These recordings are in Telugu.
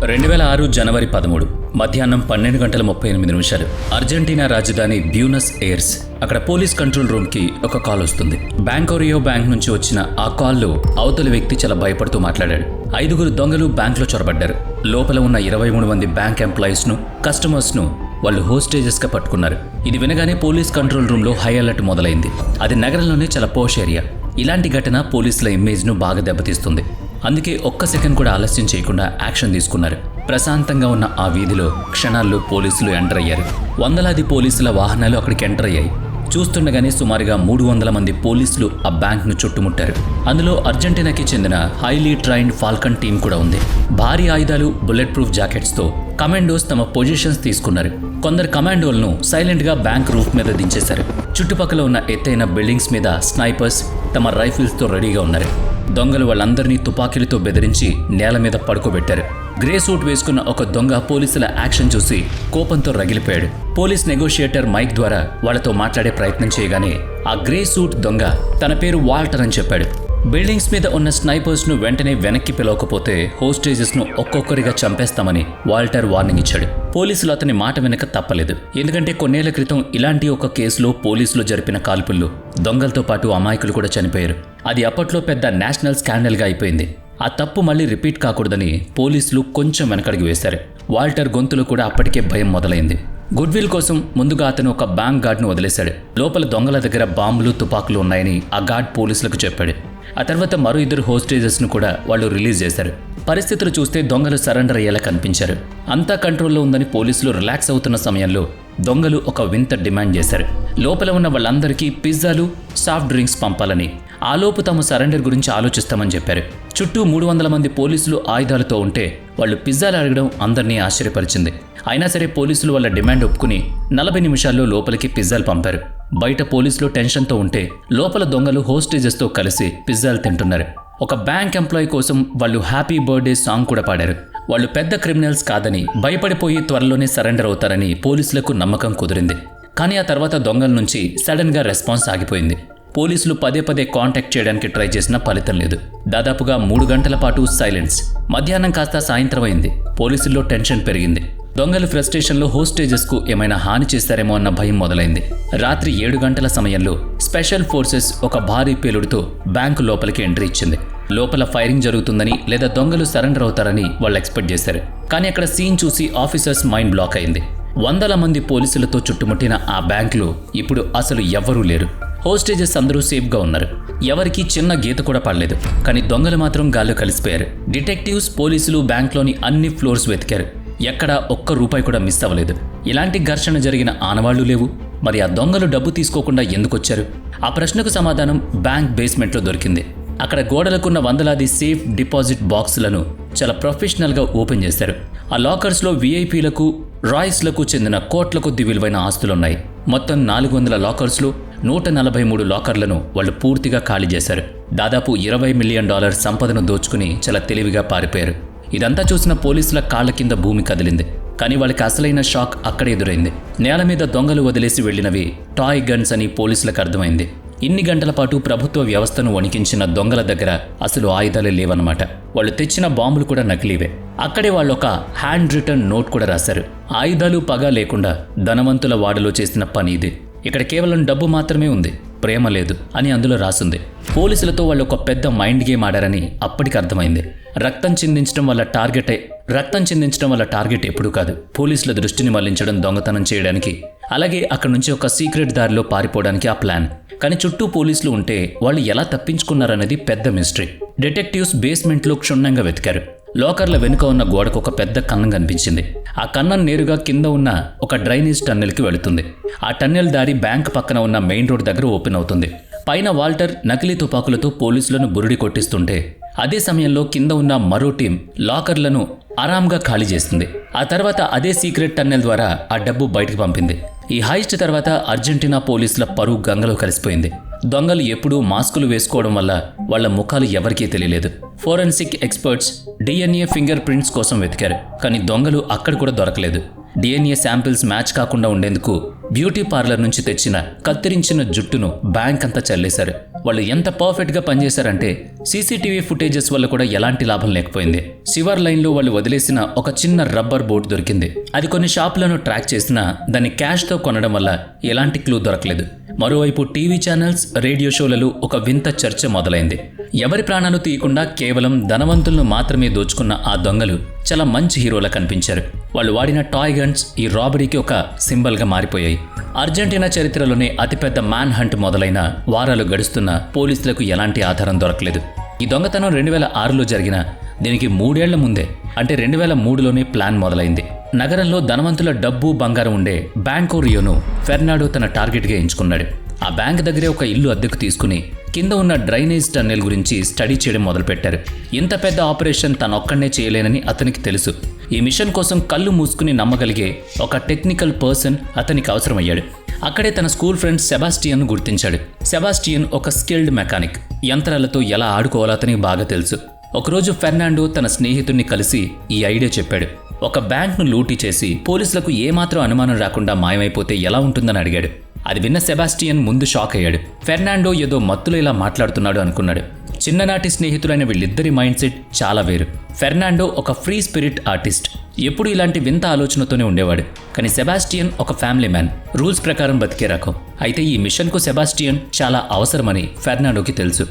2006 జనవరి 13 మధ్యాహ్నం 12:38 అర్జెంటీనా రాజధాని బ్యూనస్ ఎయిర్స్. అక్కడ పోలీస్ కంట్రోల్ రూమ్కి ఒక కాల్ వస్తుంది. బ్యాంకోరియో బ్యాంక్ నుంచి వచ్చిన ఆ కాల్లో అవతలి వ్యక్తి చాలా భయపడుతూ మాట్లాడాడు. 5 దొంగలు బ్యాంక్లో చొరబడ్డారు. లోపల ఉన్న 23 మంది బ్యాంక్ ఎంప్లాయీస్ను, కస్టమర్స్ను వాళ్ళు హోస్టేజెస్గా పట్టుకున్నారు. ఇది వినగానే పోలీస్ కంట్రోల్ రూమ్లో హై అలర్ట్ మొదలైంది. అది నగరంలోనే చాలా పోష్ ఏరియా. ఇలాంటి ఘటన పోలీసుల ఇమేజ్ను బాగా దెబ్బతీస్తుంది. అందుకే ఒక్క సెకండ్ కూడా ఆలస్యం చేయకుండా యాక్షన్ తీసుకున్నారు. ప్రశాంతంగా ఉన్న ఆ వీధిలో క్షణాల్లో పోలీసులు ఎంటర్ అయ్యారు. వందలాది పోలీసుల వాహనాలు అక్కడికి ఎంటర్ అయ్యాయి. చూస్తుండగానే సుమారుగా 300 మంది పోలీసులు ఆ బ్యాంక్ను చుట్టుముట్టారు. అందులో అర్జెంటీనాకి చెందిన హైలీ ట్రైన్డ్ ఫాల్కన్ టీం కూడా ఉంది. భారీ ఆయుధాలు, బుల్లెట్ ప్రూఫ్ జాకెట్స్తో కమాండోస్ తమ పొజిషన్స్ తీసుకున్నారు. కొందరు కమాండోలను సైలెంట్గా బ్యాంక్ రూఫ్ మీద దించేశారు. చుట్టుపక్కల ఉన్న ఎత్తైన బిల్డింగ్స్ మీద స్నైపర్స్ తమ రైఫిల్స్తో రెడీగా ఉన్నారు. దొంగలు వాళ్ళందరినీ తుపాకీలతో బెదిరించి నేల మీద పడుకోబెట్టారు. గ్రే సూట్ వేసుకున్న ఒక దొంగ పోలీసుల యాక్షన్ చూసి కోపంతో రగిలిపోయాడు. పోలీస్ నెగోషియేటర్ మైక్ ద్వారా వాళ్ళతో మాట్లాడే ప్రయత్నం చేయగానే ఆ గ్రే సూట్ దొంగ తన పేరు వాల్టర్ అని చెప్పాడు. బిల్డింగ్స్ మీద ఉన్న స్నైపర్స్ను వెంటనే వెనక్కి పిలవకపోతే హోస్టేజెస్ను ఒక్కొక్కరిగా చంపేస్తామని వాల్టర్ వార్నింగ్ ఇచ్చాడు. పోలీసులు అతని మాట వెనక తప్పలేదు. ఎందుకంటే కొన్నేళ్ల క్రితం ఇలాంటి ఒక కేసులో పోలీసులు జరిపిన కాల్పుల్లో దొంగలతో పాటు అమాయకులు కూడా చనిపోయారు. అది అప్పట్లో పెద్ద నేషనల్ స్కాండల్గా అయిపోయింది. ఆ తప్పు మళ్ళీ రిపీట్ కాకూడదని పోలీసులు కొంచెం వెనకడికి వేశారు. వాల్టర్ గొంతులో కూడా అప్పటికే భయం మొదలైంది. గుడ్విల్ కోసం ముందుగా అతను ఒక బ్యాంక్ గార్డ్ను వదిలేశాడు. లోపల దొంగల దగ్గర బాంబులు, తుపాకులు ఉన్నాయని ఆ గార్డ్ పోలీసులకు చెప్పాడు. ఆ తర్వాత మరో 2 హోస్టేజెస్ను కూడా వాళ్ళు రిలీజ్ చేశారు. పరిస్థితులు చూస్తే దొంగలు సరెండర్ అయ్యేలా కనిపించారు. అంతా కంట్రోల్లో ఉందని పోలీసులు రిలాక్స్ అవుతున్న సమయంలో దొంగలు ఒక వింత డిమాండ్ చేశారు. లోపల ఉన్న వాళ్ళందరికీ పిజ్జాలు, సాఫ్ట్ డ్రింక్స్ పంపాలని, ఆలోపు తాము సరెండర్ గురించి ఆలోచిస్తామని చెప్పారు. చుట్టూ 300 మంది పోలీసులు ఆయుధాలతో ఉంటే వాళ్ళు పిజ్జాలు అడగడం అందరినీ ఆశ్చర్యపరిచింది. అయినా సరే పోలీసులు వాళ్ళ డిమాండ్ ఒప్పుకుని 40 నిమిషాల్లో లోపలికి పిజ్జాలు పంపారు. బయట పోలీసులు టెన్షన్తో ఉంటే లోపల దొంగలు హోస్టేజెస్తో కలిసి పిజ్జాలు తింటున్నారు. ఒక బ్యాంక్ ఎంప్లాయీ కోసం వాళ్ళు హ్యాపీ బర్త్డే సాంగ్ కూడా పాడారు. వాళ్ళు పెద్ద క్రిమినల్స్ కాదని, భయపడిపోయి త్వరలోనే సరెండర్ అవుతారని పోలీసులకు నమ్మకం కుదిరింది. కానీ ఆ తర్వాత దొంగల నుంచి సడన్గా రెస్పాన్స్ ఆగిపోయింది. పోలీసులు పదే కాంటాక్ట్ చేయడానికి ట్రై చేసినా ఫలితం లేదు. దాదాపుగా 3 గంటల పాటు సైలెన్స్. మధ్యాహ్నం కాస్త సాయంత్రం అయింది. పోలీసుల్లో టెన్షన్ పెరిగింది. దొంగలు ఫ్రస్ట్రేషన్లో హోస్టేజెస్కు ఏమైనా హాని చేస్తారేమో అన్న భయం మొదలైంది. రాత్రి 7 గంటల సమయంలో స్పెషల్ ఫోర్సెస్ ఒక భారీ పేలుడుతో బ్యాంకు లోపలికి ఎంట్రీ ఇచ్చింది. లోపల ఫైరింగ్ జరుగుతుందని లేదా దొంగలు సరెండర్ అవుతారని వాళ్ళు ఎక్స్పెక్ట్ చేశారు. కానీ అక్కడ సీన్ చూసి ఆఫీసర్స్ మైండ్ బ్లాక్ అయింది. 100 మంది పోలీసులతో చుట్టుముట్టిన ఆ బ్యాంకులో ఇప్పుడు అసలు ఎవ్వరూ లేరు. హోస్టేజెస్ అందరూ సేఫ్గా ఉన్నారు. ఎవరికీ చిన్న గీత కూడా పడలేదు. కానీ దొంగలు మాత్రం గాల్లో కలిసిపోయారు. డిటెక్టివ్స్, పోలీసులు బ్యాంక్లోని అన్ని ఫ్లోర్స్ వెతికారు. ఎక్కడా ఒక్క రూపాయి కూడా మిస్ అవ్వలేదు. ఇలాంటి ఘర్షణ జరిగిన ఆనవాళ్లు లేవు. మరి ఆ దొంగలు డబ్బు తీసుకోకుండా ఎందుకొచ్చారు? ఆ ప్రశ్నకు సమాధానం బ్యాంక్ బేస్మెంట్లో దొరికింది. అక్కడ గోడలకున్న వందలాది సేఫ్ డిపాజిట్ బాక్సులను చాలా ప్రొఫెషనల్గా ఓపెన్ చేశారు. ఆ లాకర్స్లో వీఐపీలకు, రాయ్స్లకు చెందిన కోట్ల కొద్ది విలువైన ఆస్తులున్నాయి. మొత్తం 400 లాకర్స్లో 143 లాకర్లను వాళ్ళు పూర్తిగా ఖాళీ చేశారు. దాదాపు $20 మిలియన్ సంపదను దోచుకుని చాలా తెలివిగా పారిపోయారు. ఇదంతా చూసిన పోలీసుల కాళ్ల కింద భూమి కదిలింది. కానీ వాళ్ళకి అసలైన షాక్ అక్కడ ఎదురైంది. నేల మీద దొంగలు వదిలేసి వెళ్లినవి టాయ్ గన్స్ అని పోలీసులకు అర్థమైంది. ఇన్ని గంటల పాటు ప్రభుత్వ వ్యవస్థను వణికించిన దొంగల దగ్గర అసలు ఆయుధాలే లేవన్నమాట. వాళ్ళు తెచ్చిన బాంబులు కూడా నకిలీవే. అక్కడే వాళ్ళు ఒక హ్యాండ్ రిటర్న్ నోట్ కూడా రాశారు. ఆయుధాలు, పగ లేకుండా ధనవంతుల వాడలో చేసిన పని ఇది. ఇక్కడ కేవలం డబ్బు మాత్రమే ఉంది, ప్రేమ లేదు అని అందులో రాసుంది. పోలీసులతో వాళ్ళు ఒక పెద్ద మైండ్ గేమ్ ఆడారని అప్పటికి అర్థమైంది. రక్తం చిందించడం వల్ల టార్గెట్ ఎప్పుడూ కాదు, పోలీసుల దృష్టిని మళ్లించడం, దొంగతనం చేయడానికి, అలాగే అక్కడి నుంచి ఒక సీక్రెట్ దారిలో పారిపోవడానికి ఆ ప్లాన్. కానీ చుట్టూ పోలీసులు ఉంటే వాళ్ళు ఎలా తప్పించుకున్నారనేది పెద్ద మిస్టరీ. డిటెక్టివ్స్ బేస్మెంట్లో క్షుణ్ణంగా వెతికారు. లాకర్ల వెనుక ఉన్న గోడకు ఒక పెద్ద కన్నం కనిపించింది. ఆ కన్నం నేరుగా కింద ఉన్న ఒక డ్రైనేజ్ టన్నెల్కి వెళుతుంది. ఆ టన్నెల్ దారి బ్యాంక్ పక్కన ఉన్న మెయిన్ రోడ్ దగ్గర ఓపెన్ అవుతుంది. పైన వాల్టర్ నకిలీ తుపాకులతో పోలీసులను బురిడి కొట్టిస్తుంటే అదే సమయంలో కింద ఉన్న మరో టీం లాకర్లను ఆరాంగా ఖాళీ చేస్తుంది. ఆ తర్వాత అదే సీక్రెట్ టన్నెల్ ద్వారా ఆ డబ్బు బయటకు పంపింది. ఈ హైస్ట్ తర్వాత అర్జెంటీనా పోలీసుల పరువు గంగలో కలిసిపోయింది. దొంగలు ఎప్పుడూ మాస్కులు వేసుకోవడం వల్ల వాళ్ల ముఖాలు ఎవరికీ తెలియలేదు. Forensic experts DNA finger prints కోసం వెతికారు. కానీ దొంగలు అక్కడ కూడా దొరకలేదు. DNA శాంపిల్స్ మ్యాచ్ కాకుండా ఉండేందుకు బ్యూటీ పార్లర్ నుంచి తెచ్చిన కత్తిరించిన జుట్టును బ్యాంక్ అంతా చల్లేశారు. వాళ్ళు ఎంత పర్ఫెక్ట్గా పనిచేశారంటే సీసీటీవీ ఫుటేజెస్ వల్ల కూడా ఎలాంటి లాభం లేకపోయింది. సివర్ లైన్లో వాళ్ళు వదిలేసిన ఒక చిన్న రబ్బర్ బోట్ దొరికింది. అది కొన్ని షాపులను ట్రాక్ చేసినా దాన్ని క్యాష్తో కొనడం వల్ల ఎలాంటి క్లూ దొరకలేదు. మరోవైపు టీవీ ఛానల్స్, రేడియో షోలలో ఒక వింత చర్చ మొదలైంది. ఎవరి ప్రాణాలు తీయకుండా కేవలం ధనవంతులను మాత్రమే దోచుకున్న ఆ దొంగలు చాలా మంచి హీరోలా కనిపించారు. వాళ్ళు వాడిన టాయ్ గన్స్ ఈ రాబరీకి ఒక సింబల్గా మారిపోయాయి. అర్జెంటీనా చరిత్రలోనే అతిపెద్ద మ్యాన్ హంట్ మొదలైన వారాలు గడుస్తున్న పోలీసులకు ఎలాంటి ఆధారం దొరకలేదు. ఈ దొంగతనం 2006లో జరిగిన దీనికి 3 ఏళ్ల ముందే అంటే 2003లోనే ప్లాన్ మొదలైంది. నగరంలో ధనవంతుల డబ్బు, బంగారం ఉండే బ్యాంకో రియోను ఫెర్నాండో తన టార్గెట్గా ఎంచుకున్నాడు. ఆ బ్యాంక్ దగ్గరే ఒక ఇల్లు అద్దెకు తీసుకుని కింద ఉన్న డ్రైనేజ్ టన్నెల్ గురించి స్టడీ చేయడం మొదలుపెట్టారు. ఇంత పెద్ద ఆపరేషన్ తనొక్కడనే చేయలేనని అతనికి తెలుసు. ఈ మిషన్ కోసం కళ్ళు మూసుకుని నమ్మగలిగే ఒక టెక్నికల్ పర్సన్ అతనికి అవసరమయ్యాడు. అక్కడే తన స్కూల్ ఫ్రెండ్ సెబాస్టియన్ను గుర్తించాడు. సెబాస్టియన్ ఒక స్కిల్డ్ మెకానిక్. యంత్రాలతో ఎలా ఆడుకోవాలో అతనికి బాగా తెలుసు. ఒకరోజు ఫెర్నాండో తన స్నేహితుడిని కలిసి ఈ ఐడియా చెప్పాడు. ఒక బ్యాంక్ను లూటీ చేసి పోలీసులకు ఏమాత్రం అనుమానం రాకుండా మాయమైపోతే ఎలా ఉంటుందని అడిగాడు. అది విన్న సెబాస్టియన్ ముందు షాక్ అయ్యాడు. ఫెర్నాండో ఏదో మత్తులో ఇలా మాట్లాడుతున్నాడు అనుకున్నాడు. చిన్ననాటి స్నేహితులైన వీళ్ళిద్దరి మైండ్ సెట్ చాలా వేరు. ఫెర్నాండో ఒక ఫ్రీ స్పిరిట్ ఆర్టిస్ట్, ఎప్పుడు ఇలాంటి వింత ఆలోచనతోనే ఉండేవాడు. కానీ సెబాస్టియన్ ఒక ఫ్యామిలీ మ్యాన్, రూల్స్ ప్రకారం బతికే రకం. అయితే ఈ మిషన్కు సెబాస్టియన్ చాలా అవసరమని ఫెర్నాండోకి తెలుసు.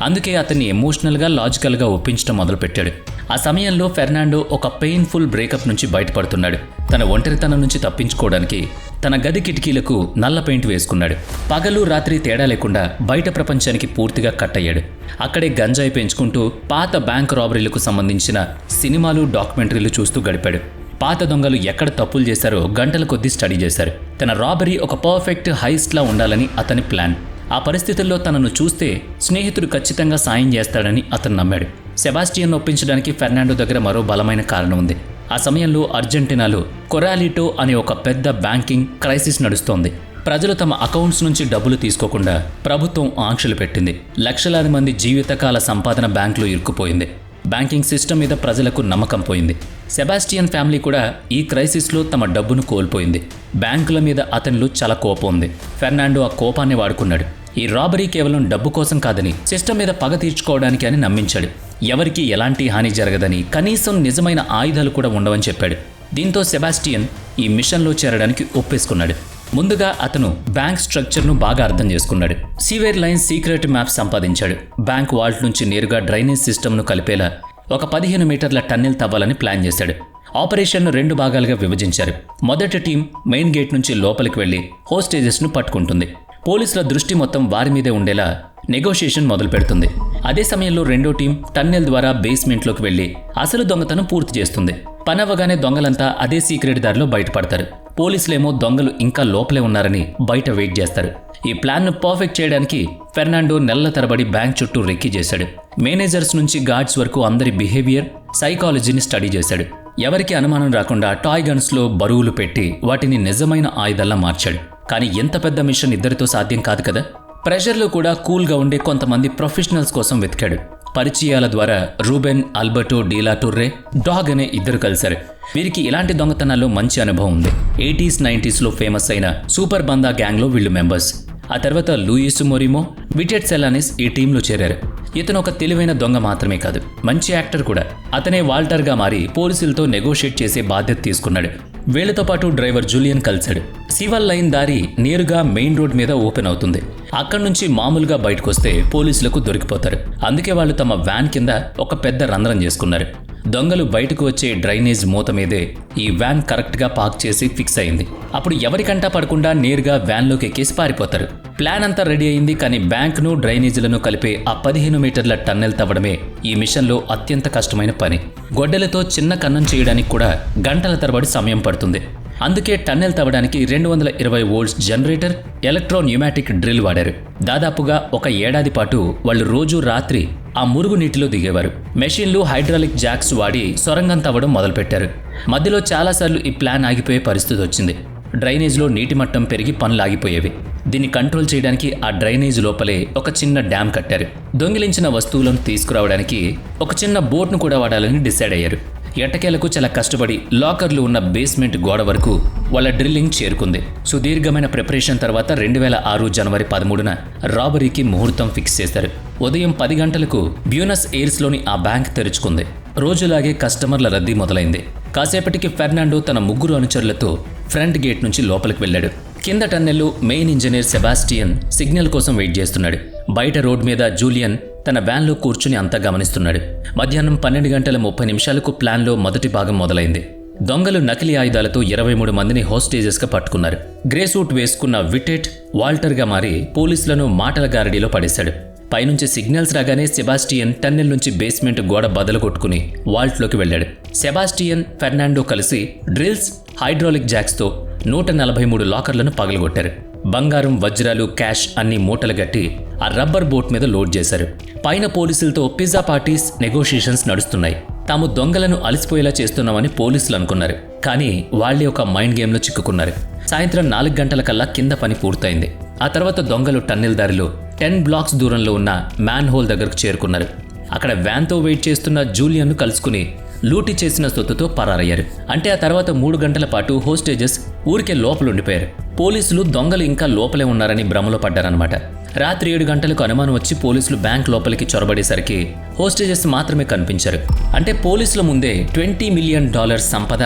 అందుకే అతన్ని ఎమోషనల్గా, లాజికల్గా ఒప్పించడం మొదలుపెట్టాడు. ఆ సమయంలో ఫెర్నాండో ఒక పెయిన్ఫుల్ బ్రేకప్ నుంచి బయటపడుతున్నాడు. తన ఒంటరితనం నుంచి తప్పించుకోవడానికి తన గది కిటికీలకు నల్ల పెయింట్ వేసుకున్నాడు. పగలు రాత్రి తేడా లేకుండా బయట ప్రపంచానికి పూర్తిగా కట్ అయ్యాడు. అక్కడే గంజాయి పెంచుకుంటూ పాత బ్యాంక్ రాబరీలకు సంబంధించిన సినిమాలు, డాక్యుమెంటరీలు చూస్తూ గడిపాడు. పాత దొంగలు ఎక్కడ తప్పులు చేశారో గంటల కొద్దీ స్టడీ చేశారు. తన రాబరీ ఒక పర్ఫెక్ట్ హైస్ట్లా ఉండాలని అతని ప్లాన్. ఆ పరిస్థితుల్లో తనను చూస్తే స్నేహితుడు ఖచ్చితంగా సాయం చేస్తాడని అతను నమ్మాడు. సెబాస్టియన్ ఒప్పించడానికి ఫెర్నాండో దగ్గర మరో బలమైన కారణం ఉంది. ఆ సమయంలో అర్జెంటీనాలో కొరాలిటో అనే ఒక పెద్ద బ్యాంకింగ్ క్రైసిస్ నడుస్తోంది. ప్రజలు తమ అకౌంట్స్ నుంచి డబ్బులు తీసుకోకుండా ప్రభుత్వం ఆంక్షలు పెట్టింది. లక్షలాది మంది జీవితకాల సంపాదన బ్యాంకులో ఇరుక్కుపోయింది. బ్యాంకింగ్ సిస్టమ్ మీద ప్రజలకు నమ్మకం పోయింది. సెబాస్టియన్ ఫ్యామిలీ కూడా ఈ క్రైసిస్లో తమ డబ్బును కోల్పోయింది. బ్యాంకుల మీద అతనిలో చాలా కోపం ఉంది. ఫెర్నాండో ఆ కోపాన్ని వాడుకున్నాడు. ఈ రాబరీ కేవలం డబ్బు కోసం కాదని, సిస్టమ్ మీద పగ తీర్చుకోవడానికి అని నమ్మించాడు. ఎవరికి ఎలాంటి హాని జరగదని, కనీసం నిజమైన ఆయుధాలు కూడా ఉండవని చెప్పాడు. దీంతో సెబాస్టియన్ ఈ మిషన్లో చేరడానికి ఒప్పేసుకున్నాడు. ముందుగా అతను బ్యాంక్ స్ట్రక్చర్ను బాగా అర్థం చేసుకున్నాడు. సీవేర్ లైన్ సీక్రెట్ మ్యాప్ సంపాదించాడు. బ్యాంక్ వాల్ట్ నుంచి నేరుగా డ్రైనేజ్ సిస్టమ్ను కలిపేలా ఒక 15 మీటర్ల టన్నెల్ తవ్వాలని ప్లాన్ చేశాడు. ఆపరేషన్ను 2 భాగాలుగా విభజించారు. మొదటి టీం మెయిన్ గేట్ నుంచి లోపలికి వెళ్లి హోస్టేజెస్ను పట్టుకుంటుంది. పోలీసుల దృష్టి మొత్తం వారి మీదే ఉండేలా నెగోషియేషన్ మొదలు పెడుతుంది. అదే సమయంలో రెండో టీం టన్నెల్ ద్వారా బేస్మెంట్లోకి వెళ్లి అసలు దొంగతనం పూర్తి చేస్తుంది. పనవ్వగానే దొంగలంతా అదే సీక్రెట్ దారిలో బయటపడతారు. పోలీసులేమో దొంగలు ఇంకా లోపలే ఉన్నారని బయట వెయిట్ చేస్తారు. ఈ ప్లాన్ను పర్ఫెక్ట్ చేయడానికి ఫెర్నాండో నెలల తరబడి బ్యాంక్ చుట్టూ రెక్కీ చేశాడు. మేనేజర్స్ నుంచి గార్డ్స్ వరకు అందరి బిహేవియర్, సైకాలజీని స్టడీ చేశాడు. ఎవరికి అనుమానం రాకుండా టాయ్ గన్స్లో బరువులు పెట్టి వాటిని నిజమైన ఆయుధాల్లా మార్చాడు. కానీ ఎంత పెద్ద మిషన్ ఇద్దరితో సాధ్యం కాదు కదా. ప్రెషర్లో కూడా కూల్గా ఉండే కొంతమంది ప్రొఫెషనల్స్ కోసం వెతికాడు. పరిచయాల ద్వారా రూబెన్, ఆల్బర్టో డీలా టూర్రే, డాగ్ అనే ఇద్దరు కలిశారు. వీరికి ఇలాంటి దొంగతనాల్లో మంచి అనుభవం ఉంది. 80s, 90sలో ఫేమస్ అయిన సూపర్ బందా గ్యాంగ్లో వీళ్ళు మెంబర్స్. ఆ తర్వాత లూయిస్ మొరిమో, విటెట్ సెలానిస్ ఈ టీంలో చేరారు. ఇతను ఒక తెలివైన దొంగ మాత్రమే కాదు, మంచి యాక్టర్ కూడా. అతనే వాల్టర్గా మారి పోలీసులతో నెగోషియేట్ చేసే బాధ్యత తీసుకున్నాడు. వీళ్లతో పాటు డ్రైవర్ జూలియన్ కలిశాడు. సివల్ లైన్ దారి నేరుగా మెయిన్ రోడ్ మీద ఓపెన్ అవుతుంది. అక్కడి నుంచి మామూలుగా బయటకొస్తే పోలీసులకు దొరికిపోతారు. అందుకే వాళ్ళు తమ వ్యాన్ కింద ఒక పెద్ద రంధ్రం చేసుకున్నారు. దొంగలు బయటకు వచ్చే డ్రైనేజ్ మూత మీదే ఈ వ్యాన్ కరెక్ట్గా పార్క్ చేసి ఫిక్స్ అయింది. అప్పుడు ఎవరికంటా పడకుండా నేరుగా వ్యాన్లోకి ఎక్కేసి పారిపోతారు. ప్లాన్ అంతా రెడీ అయింది. కానీ బ్యాంక్ను, డ్రైనేజీలను కలిపే ఆ 15 మీటర్ల టన్నెల్ తవ్వడమే ఈ మిషన్లో అత్యంత కష్టమైన పని. గొడ్డలతో చిన్న కన్నం చేయడానికి కూడా గంటల తరబడి సమయం పడుతుంది. అందుకే టన్నెల్ తవ్వడానికి 220 volts generator, electro pneumatic drill వాడారు. దాదాపుగా ఒక ఏడాది పాటు వాళ్ళు రోజు రాత్రి ఆ మురుగు నీటిలో దిగేవారు. మెషిన్లు, హైడ్రాలిక్ జాక్స్ వాడి సొరంగం తవ్వడం మొదలుపెట్టారు. మధ్యలో చాలాసార్లు ఈ ప్లాన్ ఆగిపోయే పరిస్థితి వచ్చింది. డ్రైనేజ్లో నీటి మట్టం పెరిగి పనులు ఆగిపోయేవి. దీన్ని కంట్రోల్ చేయడానికి ఆ డ్రైనేజ్ లోపలే ఒక చిన్న డ్యామ్ కట్టారు. దొంగిలించిన వస్తువులను తీసుకురావడానికి ఒక చిన్న బోట్ను కూడా వాడాలని డిసైడ్ అయ్యారు. ఎట్టకేలకు చాలా కష్టపడి లాకర్లు ఉన్న బేస్మెంట్ గోడ వరకు వాళ్ళ డ్రిల్లింగ్ చేరుకుంది. సుదీర్ఘమైన ప్రిపరేషన్ తర్వాత 2006 జనవరి 13న రాబరీకి ముహూర్తం ఫిక్స్ చేశారు. ఉదయం 10 గంటలకు బ్యూనస్ ఎయిర్స్లోని ఆ బ్యాంక్ తెరుచుకుంది. రోజులాగే కస్టమర్ల రద్దీ మొదలైంది. కాసేపటికి ఫెర్నాండో తన 3 అనుచరులతో ఫ్రంట్ గేట్ నుంచి లోపలికి వెళ్ళాడు. కింద టన్నెల్లో మెయిన్ ఇంజనీర్ సెబాస్టియన్ సిగ్నల్ కోసం వెయిట్ చేస్తున్నాడు. బయట రోడ్ మీద జూలియన్ తన వ్యాన్లో కూర్చుని అంతా గమనిస్తున్నాడు. మధ్యాహ్నం 12:30 ప్లాన్లో మొదటి భాగం మొదలైంది. దొంగలు నకిలీ ఆయుధాలతో 23 మందిని హోస్టేజెస్గా పట్టుకున్నారు. గ్రే సూట్ వేసుకున్న విటెట్ వాల్టర్గా మారి పోలీసులను మాటల గారడీలో పడేశాడు. పైనుంచి సిగ్నల్స్ రాగానే సెబాస్టియన్ టన్నెల్ నుంచి బేస్మెంట్ గోడ బదలు కొట్టుకుని వాల్ట్లోకి వెళ్ళాడు. సెబాస్టియన్, ఫెర్నాండో కలిసి డ్రిల్స్, హైడ్రాలిక్ జాక్స్తో 143 లాకర్లను పగలగొట్టారు. బంగారం, వజ్రాలు, క్యాష్ అన్ని మూటలు గట్టి ఆ రబ్బర్ బోట్ మీద లోడ్ చేశారు. పైన పోలీసులతో పిజ్జా పార్టీస్ నెగోషియేషన్స్ నడుస్తున్నాయి. తాము దొంగలను అలసిపోయేలా చేస్తున్నామని పోలీసులు అనుకున్నారు. కానీ వాళ్లే ఒక మైండ్ గేమ్లో చిక్కుకున్నారు. సాయంత్రం 4 గంటలకల్లా కింద పని పూర్తయింది. ఆ తర్వాత దొంగలు టన్నెల్ దారిలో 10 బ్లాక్స్ దూరంలో ఉన్న మ్యాన్ హోల్ దగ్గరకు చేరుకున్నారు. అక్కడ వ్యాన్తో వెయిట్ చేస్తున్న జూలియన్ను కలుసుకుని లూటీ చేసిన సొత్తుతో పరారయ్యారు. అంటే ఆ తర్వాత 3 గంటల పాటు హోస్టేజెస్ ఊరికే లోపలుండిపోయారు. పోలీసులు దొంగలు ఇంకా లోపలే ఉన్నారని భ్రమలో పడ్డారన్నమాట. రాత్రి 7 గంటలకు అనుమానం వచ్చి పోలీసులు బ్యాంక్ లోపలికి చొరబడేసరికి హోస్టేజెస్ మాత్రమే కనిపించారు. అంటే పోలీసుల ముందే $20 మిలియన్ సంపద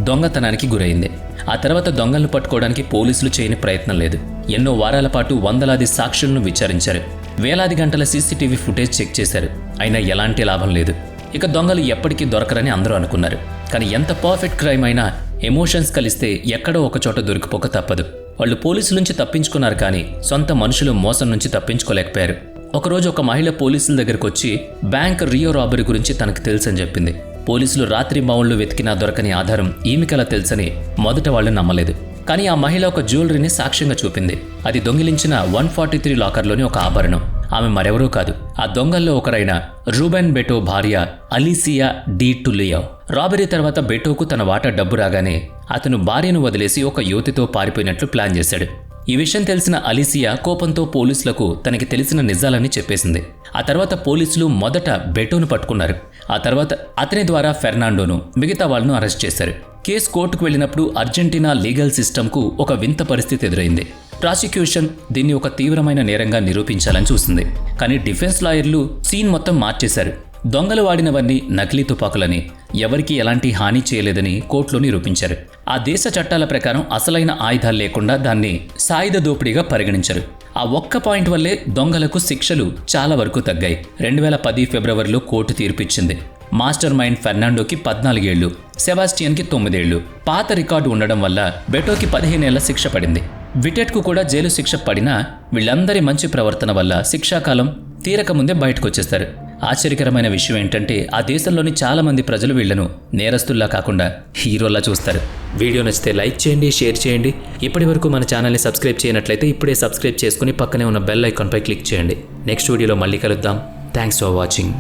దొంగతనానికి గురైంది. ఆ తర్వాత దొంగలను పట్టుకోవడానికి పోలీసులు చేయని ప్రయత్నం లేదు. ఎన్నో వారాల పాటు వందలాది సాక్షులను విచారించారు. వేలాది గంటల సీసీటీవీ ఫుటేజ్ చెక్ చేశారు. అయినా ఎలాంటి లాభం లేదు. ఇక దొంగలు ఎప్పటికీ దొరకరని అందరూ అనుకున్నారు. కానీ ఎంత పర్ఫెక్ట్ క్రైమ్ అయినా ఎమోషన్స్ కలిస్తే ఎక్కడో ఒక చోట దొరికిపోక తప్పదు. వాళ్ళు పోలీసుల నుంచి తప్పించుకున్నారు, కానీ సొంత మనుషులు మోసం నుంచి తప్పించుకోలేకపోయారు. ఒకరోజు ఒక మహిళ పోలీసుల దగ్గరకు వచ్చి బ్యాంక్ రియో రాబరీ గురించి తనకు తెలుసని చెప్పింది. పోలీసులు రాత్రి మౌళ్ళు వెతికినా దొరకని ఆధారం ఈమెకలా తెలుసని మొదట వాళ్ళు నమ్మలేదు. కానీ ఆ మహిళ ఒక జ్యువెలరీని సాక్ష్యంగా చూపింది. అది దొంగిలించిన 143 లాకర్లోని ఒక ఆభరణం. ఆమె మరెవరూ కాదు, ఆ దొంగల్లో ఒకరైన రూబెన్ బెటో భార్య అలిసియా డి టులియో. రాబరీ తర్వాత బెటోకు తన వాటా డబ్బు రాగానే అతను భార్యను వదిలేసి ఒక యువతితో పారిపోయినట్లు ప్లాన్ చేశాడు. ఈ విషయం తెలిసిన అలిసియా కోపంతో పోలీసులకు తనకి తెలిసిన నిజాలన్నీ చెప్పేసింది. ఆ తర్వాత పోలీసులు మొదట బెటోను పట్టుకున్నారు. ఆ తర్వాత అతని ద్వారా ఫెర్నాండోను, మిగతా వాళ్ళను అరెస్ట్ చేశారు. కేసు కోర్టుకు వెళ్ళినప్పుడు అర్జెంటీనా లీగల్ సిస్టమ్కు ఒక వింత పరిస్థితి ఎదురైంది. ప్రాసిక్యూషన్ దీన్ని ఒక తీవ్రమైన నేరంగా నిరూపించాలని చూసింది. కానీ డిఫెన్స్ లాయర్లు సీన్ మొత్తం మార్చేశారు. దొంగలు వాడినవన్నీ నకిలీ తుపాకులని, ఎవరికీ ఎలాంటి హాని చేయలేదని కోర్టులో నిరూపించారు. ఆ దేశ చట్టాల ప్రకారం అసలైన ఆయుధాలు లేకుండా దాన్ని సాయుధ దోపిడీగా పరిగణించారు. ఆ ఒక్క పాయింట్ వల్లే దొంగలకు శిక్షలు చాలా వరకు తగ్గాయి. 2010 ఫిబ్రవరిలో కోర్టు తీర్పిచ్చింది. మాస్టర్ మైండ్ ఫెర్నాండోకి 14 ఏళ్లు, సెబాస్టియన్కి 9 ఏళ్లు. పాత రికార్డు ఉండడం వల్ల బెటోకి 15 ఏళ్ల శిక్ష పడింది. విటెట్కు కూడా జైలు శిక్ష పడినా వీళ్ళందరి మంచి ప్రవర్తన వల్ల శిక్షాకాలం తీరకముందే బయటకు వచ్చేస్తారు. ఆశ్చర్యకరమైన విషయం ఏంటంటే ఆ దేశంలోని చాలా మంది ప్రజలు వీళ్లను నేరస్తుల్లా కాకుండా హీరోలా చూస్తారు. వీడియో నచ్చితే లైక్ చేయండి, షేర్ చేయండి. ఇప్పటి వరకు మన ఛానల్ని సబ్స్క్రైబ్ చేయనట్లయితే ఇప్పుడే సబ్స్క్రైబ్ చేసుకుని పక్కనే ఉన్న బెల్ ఐకాన్పై క్లిక్ చేయండి. నెక్స్ట్ వీడియోలో మళ్ళీ కలుద్దాం. Thanks for watching.